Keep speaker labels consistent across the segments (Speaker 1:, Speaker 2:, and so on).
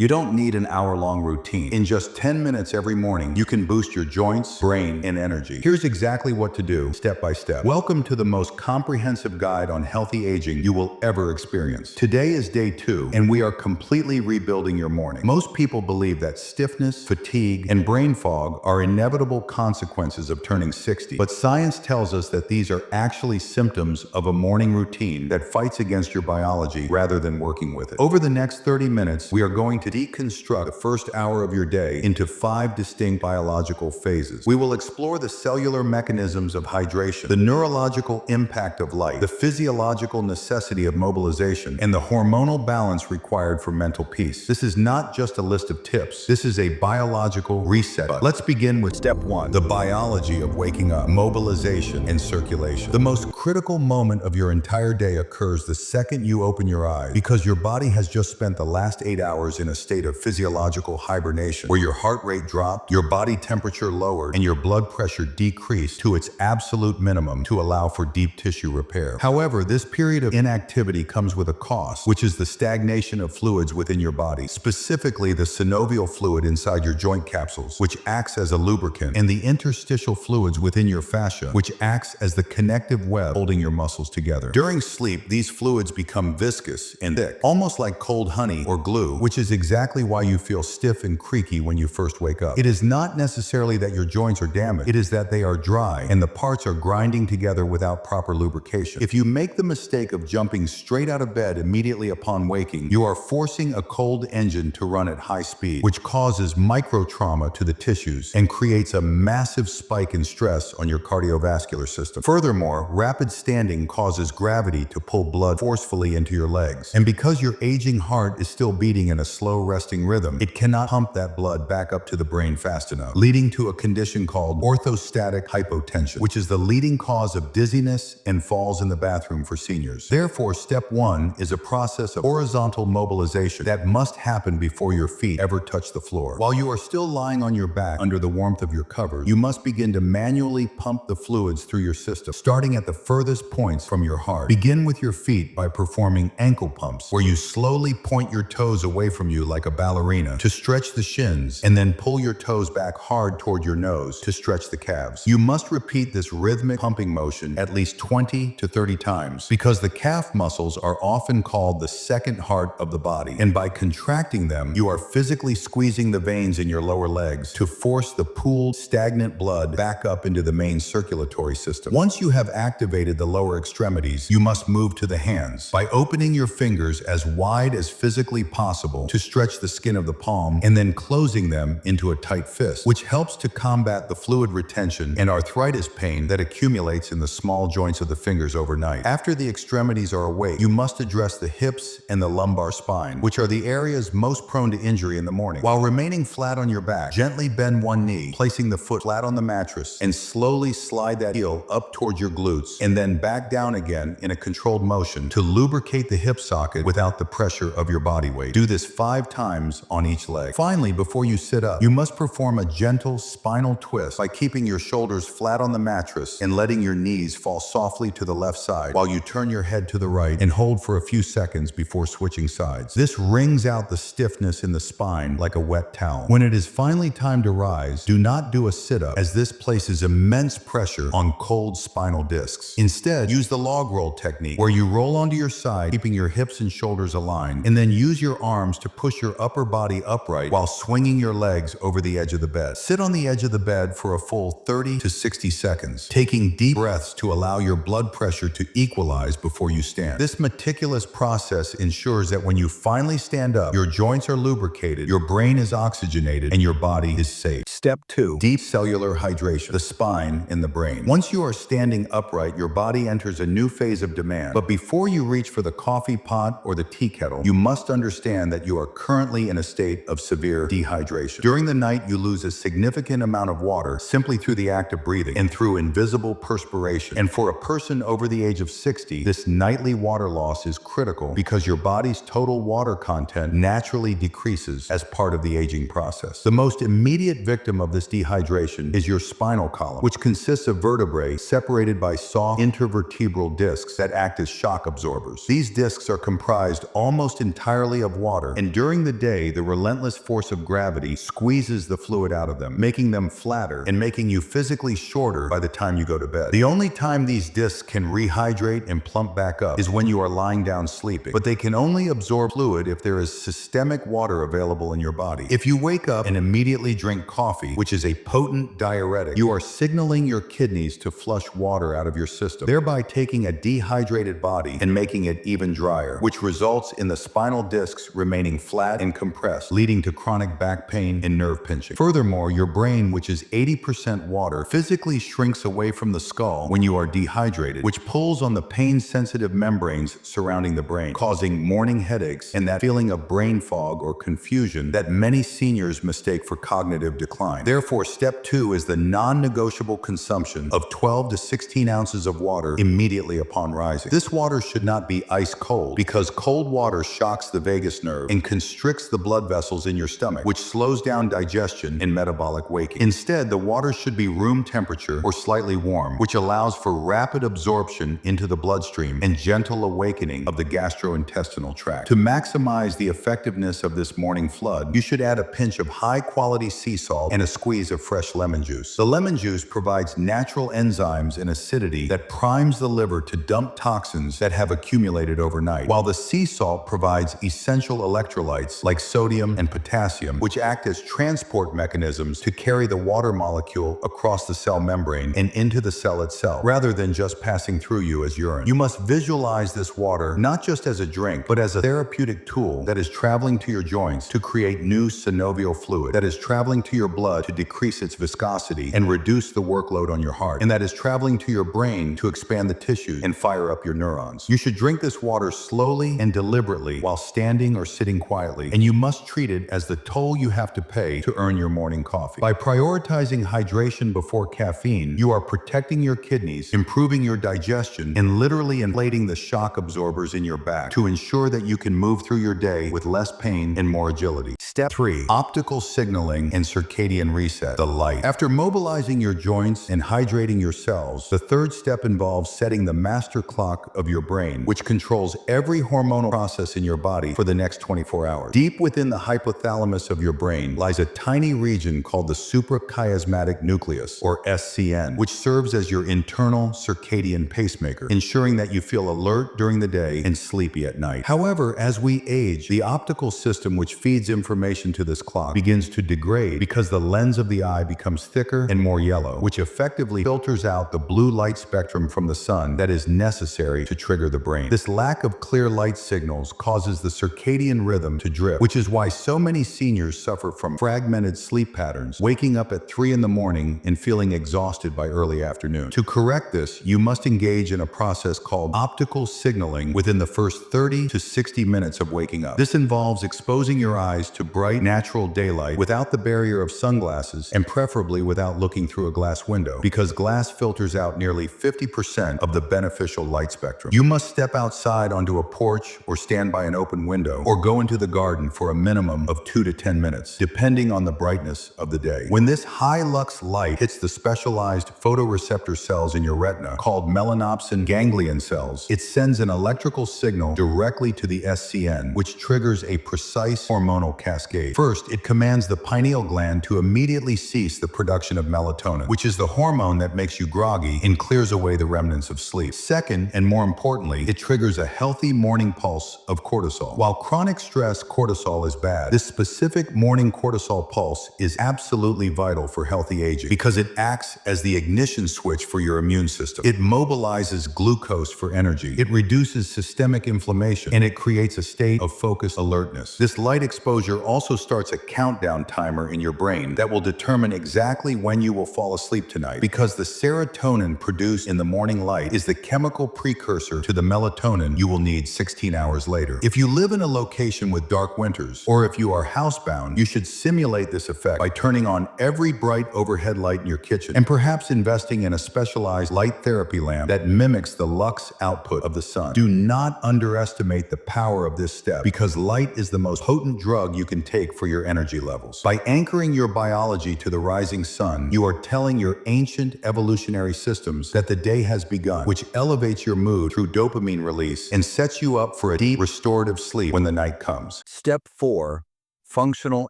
Speaker 1: You don't need an hour-long routine. In just 10 minutes every morning, you can boost your joints, brain, and energy. Here's exactly what to do, step by step. Welcome to the most comprehensive guide on healthy aging you will ever experience. Today is day 2, and we are completely rebuilding your morning. Most people believe that stiffness, fatigue, and brain fog are inevitable consequences of turning 60, but science tells us that these are actually symptoms of a morning routine that fights against your biology rather than working with it. Over the next 30 minutes, we are going to deconstruct the first hour of your day into 5 distinct biological phases. We will explore the cellular mechanisms of hydration, the neurological impact of light, the physiological necessity of mobilization, and the hormonal balance required for mental peace. This is not just a list of tips. This is a biological reset button. Let's begin with step 1, the biology of waking up, mobilization, and circulation. The most critical moment of your entire day occurs the second you open your eyes, because your body has just spent the last 8 hours in a state of physiological hibernation, where your heart rate dropped, your body temperature lowered, and your blood pressure decreased to its absolute minimum to allow for deep tissue repair. However, this period of inactivity comes with a cost, which is the stagnation of fluids within your body, specifically the synovial fluid inside your joint capsules, which acts as a lubricant, and the interstitial fluids within your fascia, which acts as the connective web holding your muscles together. During sleep, these fluids become viscous and thick, almost like cold honey or glue, which is exactly why you feel stiff and creaky when you first wake up. It is not necessarily that your joints are damaged, it is that they are dry and the parts are grinding together without proper lubrication. If you make the mistake of jumping straight out of bed immediately upon waking, you are forcing a cold engine to run at high speed, which causes micro trauma to the tissues and creates a massive spike in stress on your cardiovascular system. Furthermore, rapid standing causes gravity to pull blood forcefully into your legs, and because your aging heart is still beating in a slow resting rhythm, it cannot pump that blood back up to the brain fast enough, leading to a condition called orthostatic hypotension, which is the leading cause of dizziness and falls in the bathroom for seniors. Therefore, step 1 is a process of horizontal mobilization that must happen before your feet ever touch the floor. While you are still lying on your back under the warmth of your covers, you must begin to manually pump the fluids through your system, starting at the furthest points from your heart. Begin with your feet by performing ankle pumps, where you slowly point your toes away from you like a ballerina to stretch the shins, and then pull your toes back hard toward your nose to stretch the calves. You must repeat this rhythmic pumping motion at least 20 to 30 times, because the calf muscles are often called the second heart of the body, and by contracting them, you are physically squeezing the veins in your lower legs to force the pooled, stagnant blood back up into the main circulatory system. Once you have activated the lower extremities, you must move to the hands by opening your fingers as wide as physically possible to stretch the skin of the palm, and then closing them into a tight fist, which helps to combat the fluid retention and arthritis pain that accumulates in the small joints of the fingers overnight. After the extremities are awake, you must address the hips and the lumbar spine, which are the areas most prone to injury in the morning. While remaining flat on your back, gently bend one knee, placing the foot flat on the mattress, and slowly slide that heel up towards your glutes, and then back down again in a controlled motion to lubricate the hip socket without the pressure of your body weight. Do this 5 times on each leg. Finally, before you sit up, you must perform a gentle spinal twist by keeping your shoulders flat on the mattress and letting your knees fall softly to the left side while you turn your head to the right and hold for a few seconds before switching sides. This wrings out the stiffness in the spine like a wet towel. When it is finally time to rise, do not do a sit-up, as this places immense pressure on cold spinal discs. Instead, use the log roll technique, where you roll onto your side, keeping your hips and shoulders aligned, and then use your arms to push your upper body upright while swinging your legs over the edge of the bed. Sit on the edge of the bed for a full 30 to 60 seconds, taking deep breaths to allow your blood pressure to equalize before you stand. This meticulous process ensures that when you finally stand up, your joints are lubricated, your brain is oxygenated, and your body is safe. Step 2. Deep cellular hydration, the spine and the brain. Once you are standing upright, your body enters a new phase of demand. But before you reach for the coffee pot or the tea kettle, you must understand that you are currently in a state of severe dehydration. During the night, you lose a significant amount of water simply through the act of breathing and through invisible perspiration. And for a person over the age of 60, this nightly water loss is critical because your body's total water content naturally decreases as part of the aging process. The most immediate victim of this dehydration is your spinal column, which consists of vertebrae separated by soft intervertebral discs that act as shock absorbers. These discs are comprised almost entirely of water, and during During the day, the relentless force of gravity squeezes the fluid out of them, making them flatter and making you physically shorter by the time you go to bed. The only time these discs can rehydrate and plump back up is when you are lying down sleeping, but they can only absorb fluid if there is systemic water available in your body. If you wake up and immediately drink coffee, which is a potent diuretic, you are signaling your kidneys to flush water out of your system, thereby taking a dehydrated body and making it even drier, which results in the spinal discs remaining flat and compressed, leading to chronic back pain and nerve pinching. Furthermore, your brain, which is 80% water, physically shrinks away from the skull when you are dehydrated, which pulls on the pain-sensitive membranes surrounding the brain, causing morning headaches and that feeling of brain fog or confusion that many seniors mistake for cognitive decline. Therefore, step 2 is the non-negotiable consumption of 12 to 16 ounces of water immediately upon rising. This water should not be ice cold because cold water shocks the vagus nerve and constricts the blood vessels in your stomach, which slows down digestion and metabolic waking. Instead, the water should be room temperature or slightly warm, which allows for rapid absorption into the bloodstream and gentle awakening of the gastrointestinal tract. To maximize the effectiveness of this morning flood, you should add a pinch of high-quality sea salt and a squeeze of fresh lemon juice. The lemon juice provides natural enzymes and acidity that primes the liver to dump toxins that have accumulated overnight, while the sea salt provides essential electrolytes like sodium and potassium, which act as transport mechanisms to carry the water molecule across the cell membrane and into the cell itself, rather than just passing through you as urine. You must visualize this water not just as a drink, but as a therapeutic tool that is traveling to your joints to create new synovial fluid, that is traveling to your blood to decrease its viscosity and reduce the workload on your heart, and that is traveling to your brain to expand the tissues and fire up your neurons. You should drink this water slowly and deliberately while standing or sitting quietly, and you must treat it as the toll you have to pay to earn your morning coffee. By prioritizing hydration before caffeine, you are protecting your kidneys, improving your digestion, and literally inflating the shock absorbers in your back to ensure that you can move through your day with less pain and more agility. Step 3. Optical signaling and circadian reset, the light. After mobilizing your joints and hydrating your cells, the third step involves setting the master clock of your brain, which controls every hormonal process in your body for the next 24 hours. Deep within the hypothalamus of your brain lies a tiny region called the suprachiasmatic nucleus, or SCN, which serves as your internal circadian pacemaker, ensuring that you feel alert during the day and sleepy at night. However, as we age, the optical system which feeds information to this clock begins to degrade because the lens of the eye becomes thicker and more yellow, which effectively filters out the blue light spectrum from the sun that is necessary to trigger the brain. This lack of clear light signals causes the circadian rhythm to drift, which is why so many seniors suffer from fragmented sleep patterns, waking up at 3 in the morning and feeling exhausted by early afternoon. To correct this, you must engage in a process called optical signaling within the first 30 to 60 minutes of waking up. This involves exposing your eyes to bright, natural daylight without the barrier of sunglasses and preferably without looking through a glass window, because glass filters out nearly 50% of the beneficial light spectrum. You must step outside onto a porch or stand by an open window or go into the garden for a minimum of 2 to 10 minutes, depending on the brightness of the day. When this high-lux light hits the specialized photoreceptor cells in your retina, called melanopsin ganglion cells, it sends an electrical signal directly to the SCN, which triggers a precise hormonal cascade. First, it commands the pineal gland to immediately cease the production of melatonin, which is the hormone that makes you groggy and clears away the remnants of sleep. Second, and more importantly, it triggers a healthy morning pulse of cortisol. While chronic stress cortisol is bad, this specific morning cortisol pulse is absolutely vital for healthy aging because it acts as the ignition switch for your immune system. It mobilizes glucose for energy, it reduces systemic inflammation, and it creates a state of focused alertness. This light exposure also starts a countdown timer in your brain that will determine exactly when you will fall asleep tonight, because the serotonin produced in the morning light is the chemical precursor to the melatonin you will need 16 hours later. If you live in a location with dark winters, or if you are housebound, you should simulate this effect by turning on every bright overhead light in your kitchen and perhaps investing in a specialized light therapy lamp that mimics the lux output of the sun. Do not underestimate the power of this step, because light is the most potent drug you can take for your energy levels. By anchoring your biology to the rising sun, you are telling your ancient evolutionary systems that the day has begun, which elevates your mood through dopamine release and sets you up for a deep restorative sleep when the night comes. times. Step 4. Functional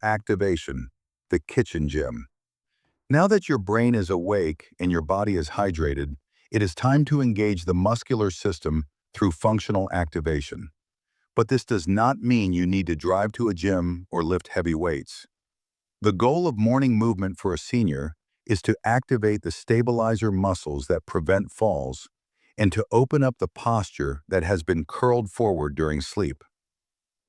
Speaker 1: activation, the kitchen gym. Now that your brain is awake and your body is hydrated, it is time to engage the muscular system through functional activation. But this does not mean you need to drive to a gym or lift heavy weights. The goal of morning movement for a senior is to activate the stabilizer muscles that prevent falls and to open up the posture that has been curled forward during sleep.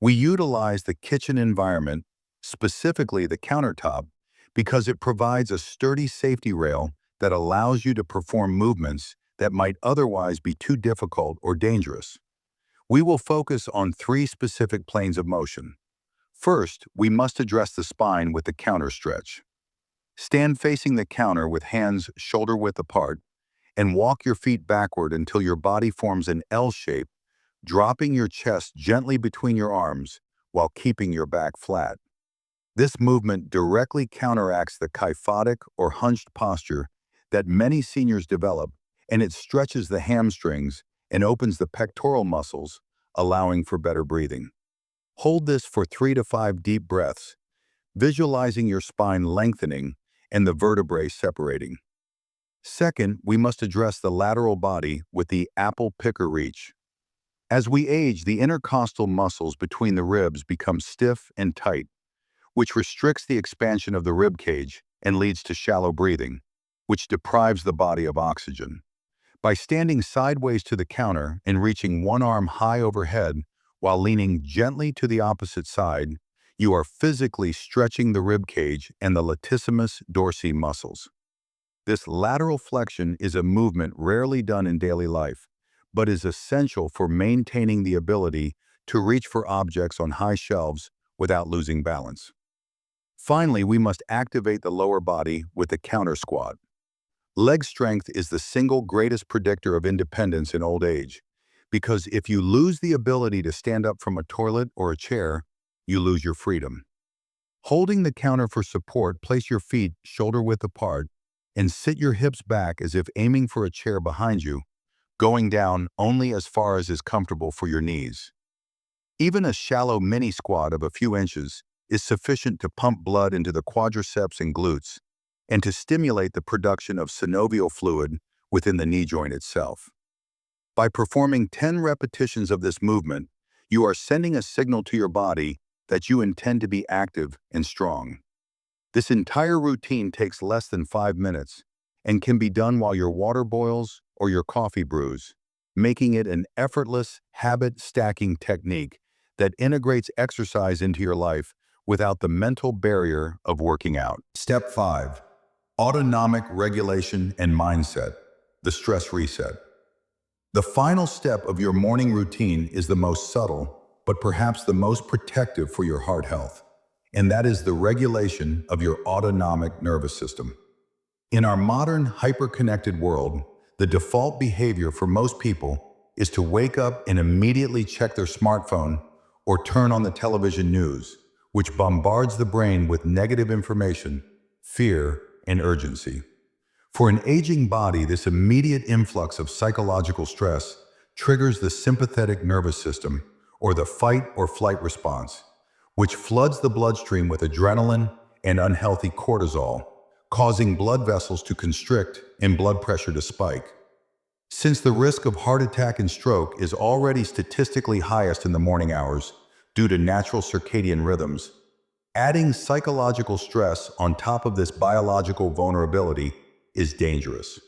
Speaker 1: We utilize the kitchen environment, specifically the countertop, because it provides a sturdy safety rail that allows you to perform movements that might otherwise be too difficult or dangerous. We will focus on 3 specific planes of motion. First, we must address the spine with the counter stretch. Stand facing the counter with hands shoulder-width apart and walk your feet backward until your body forms an L shape, dropping your chest gently between your arms while keeping your back flat. This movement directly counteracts the kyphotic or hunched posture that many seniors develop, and it stretches the hamstrings and opens the pectoral muscles, allowing for better breathing. Hold this for 3 to 5 deep breaths, visualizing your spine lengthening and the vertebrae separating. Second, we must address the lateral body with the apple picker reach. As we age, the intercostal muscles between the ribs become stiff and tight, which restricts the expansion of the rib cage and leads to shallow breathing, which deprives the body of oxygen. By standing sideways to the counter and reaching one arm high overhead while leaning gently to the opposite side, you are physically stretching the rib cage and the latissimus dorsi muscles. This lateral flexion is a movement rarely done in daily life, but is essential for maintaining the ability to reach for objects on high shelves without losing balance. Finally, we must activate the lower body with the counter squat. Leg strength is the single greatest predictor of independence in old age, because if you lose the ability to stand up from a toilet or a chair, you lose your freedom. Holding the counter for support, place your feet shoulder-width apart and sit your hips back as if aiming for a chair behind you, going down only as far as is comfortable for your knees. Even a shallow mini squat of a few inches is sufficient to pump blood into the quadriceps and glutes and to stimulate the production of synovial fluid within the knee joint itself. By performing 10 repetitions of this movement, you are sending a signal to your body that you intend to be active and strong. This entire routine takes less than 5 minutes and can be done while your water boils or your coffee brews, making it an effortless habit-stacking technique that integrates exercise into your life without the mental barrier of working out. Step 5. Autonomic regulation and mindset, the stress reset. The final step of your morning routine is the most subtle, but perhaps the most protective for your heart health, and that is the regulation of your autonomic nervous system. In our modern, hyper-connected world, the default behavior for most people is to wake up and immediately check their smartphone or turn on the television news, which bombards the brain with negative information, fear, and urgency. For an aging body, this immediate influx of psychological stress triggers the sympathetic nervous system, or the fight or flight response, which floods the bloodstream with adrenaline and unhealthy cortisol, causing blood vessels to constrict and blood pressure to spike. Since the risk of heart attack and stroke is already statistically highest in the morning hours due to natural circadian rhythms, adding psychological stress on top of this biological vulnerability is dangerous.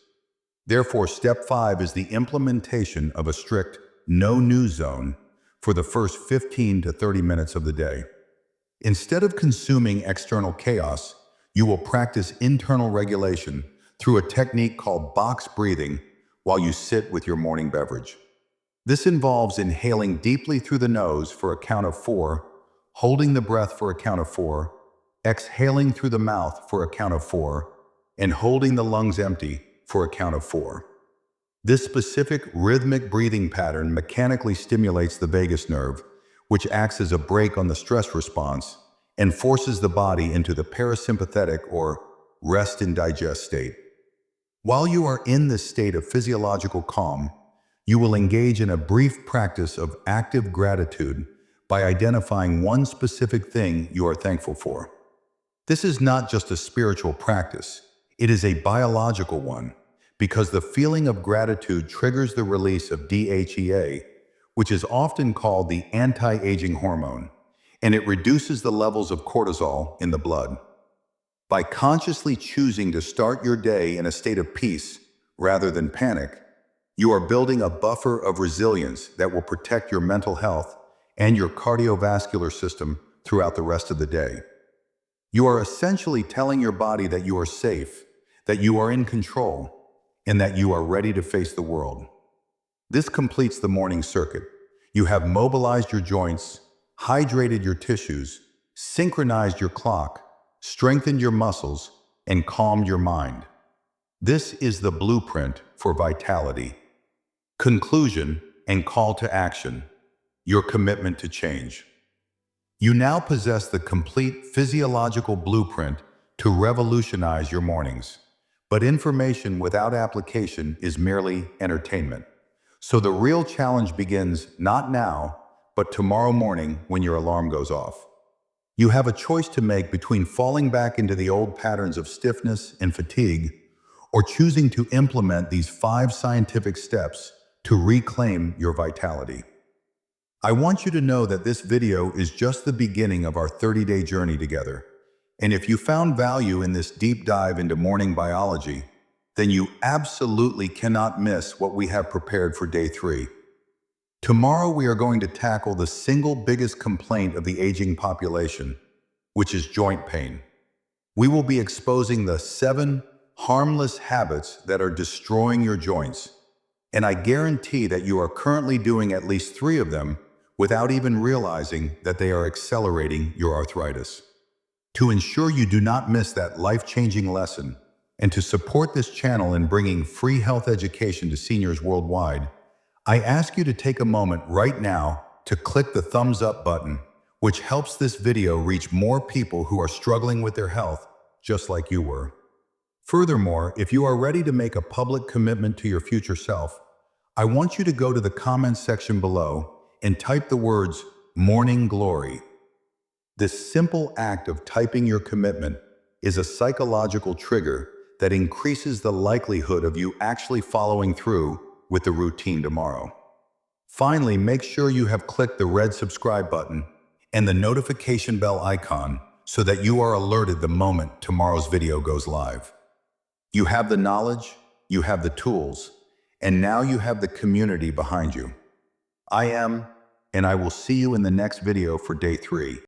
Speaker 1: Therefore, step 5 is the implementation of a strict no-news zone for the first 15 to 30 minutes of the day. Instead of consuming external chaos, you will practice internal regulation through a technique called box breathing while you sit with your morning beverage. This involves inhaling deeply through the nose for a count of 4, holding the breath for a count of 4, exhaling through the mouth for a count of 4, and holding the lungs empty for a count of 4. This specific rhythmic breathing pattern mechanically stimulates the vagus nerve, which acts as a brake on the stress response and forces the body into the parasympathetic or rest and digest state. While you are in this state of physiological calm, you will engage in a brief practice of active gratitude by identifying one specific thing you are thankful for. This is not just a spiritual practice, it is a biological one, because the feeling of gratitude triggers the release of DHEA, which is often called the anti-aging hormone, and it reduces the levels of cortisol in the blood. By consciously choosing to start your day in a state of peace rather than panic, you are building a buffer of resilience that will protect your mental health and your cardiovascular system throughout the rest of the day. You are essentially telling your body that you are safe, that you are in control, and that you are ready to face the world. This completes the morning circuit. You have mobilized your joints, hydrated your tissues, synchronized your clock, strengthened your muscles, and calmed your mind. This is the blueprint for vitality. Conclusion and call to action: your commitment to change. You now possess the complete physiological blueprint to revolutionize your mornings. But information without application is merely entertainment. So the real challenge begins not now, but tomorrow morning when your alarm goes off. You have a choice to make between falling back into the old patterns of stiffness and fatigue, or choosing to implement these 5 scientific steps to reclaim your vitality. I want you to know that this video is just the beginning of our 30-day journey together. And if you found value in this deep dive into morning biology, then you absolutely cannot miss what we have prepared for day 3. Tomorrow we are going to tackle the single biggest complaint of the aging population, which is joint pain. We will be exposing the 7 harmless habits that are destroying your joints, and I guarantee that you are currently doing at least 3 of them without even realizing that they are accelerating your arthritis. To ensure you do not miss that life-changing lesson, and to support this channel in bringing free health education to seniors worldwide, I ask you to take a moment right now to click the thumbs up button, which helps this video reach more people who are struggling with their health, just like you were. Furthermore, if you are ready to make a public commitment to your future self, I want you to go to the comments section below and type the words "Morning Glory." This simple act of typing your commitment is a psychological trigger that increases the likelihood of you actually following through with the routine tomorrow. Finally, make sure you have clicked the red subscribe button and the notification bell icon so that you are alerted the moment tomorrow's video goes live. You have the knowledge, you have the tools, and now you have the community behind you. I will see you in the next video for day 3.